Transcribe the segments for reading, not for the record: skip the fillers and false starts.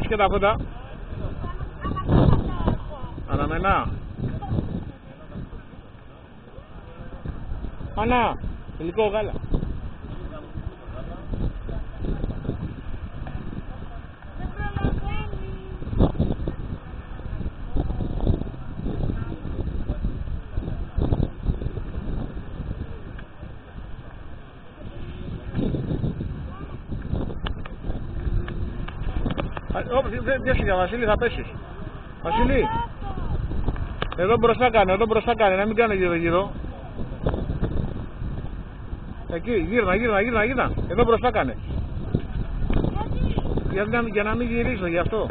και τα φώτα. Αναμενά. Ανά. Υλικό γάλα. Δεν σιγά Βασίλη, θα πέσεις. Βασίλη, εδώ μπροστά κάνε, να μην κάνει γύρω γύρω. Εκεί, γύρνα, εδώ μπροστά κάνε. Για να μην γυρίσω, γι' αυτό.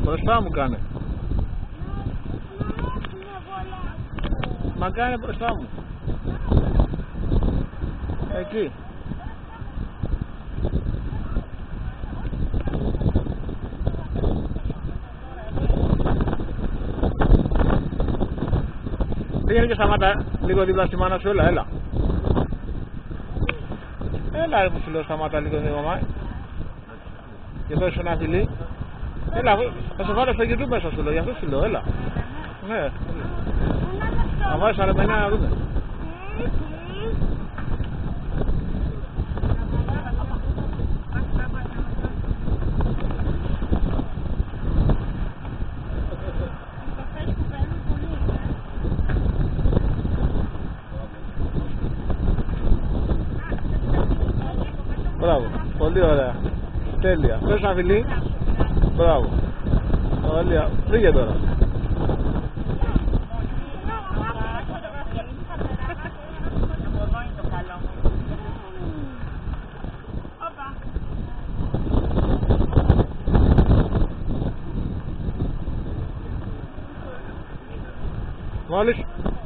Μπροστά μου κάνε. Μα κάνε μπροστά μου. Εκεί. Πήγαινε και σταμάτα λίγο δίπλα στη μάνα σου, έλα. Έλα ρε που σου λέω, σταμάτα λίγο δίπλα. Και δώσε ένα φιλί. Έλα, θα σε βάλω στο YouTube μέσα σου λέω, γι' αυτό σου λέω, έλα. Ναι, θα βάζεις αρεμενά να δούμε. Μπράβο, πολύ ωραία. Τέλεια. Πες ένα φιλί. Μπράβο. Ωραία. Φύγε τώρα.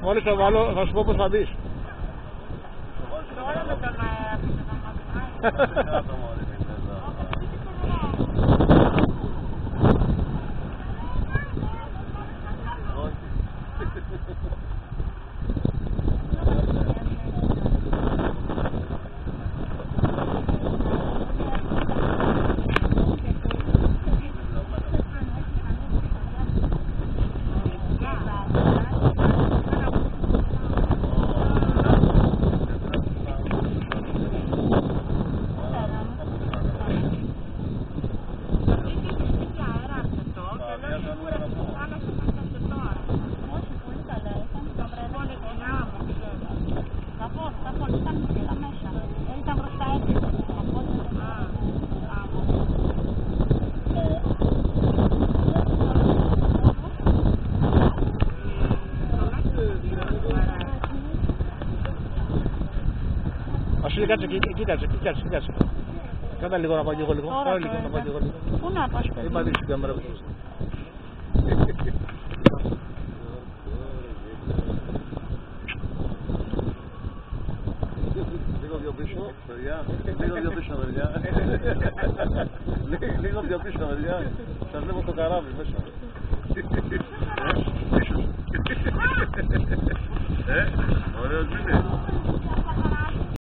Μόλις το βάλω θα σου πω πως θα μπεις. Κάτσε. Κάτα λίγο να πάω και εγώ λίγο. Πού να πας παιδί? Μην πατήσεις την κάμερα. Λίγο πιο πίσω, παιδιά. Λίγο πιο πίσω, παιδιά. Σας βλέπω το καράβι μέσα. Ωραίος είναι.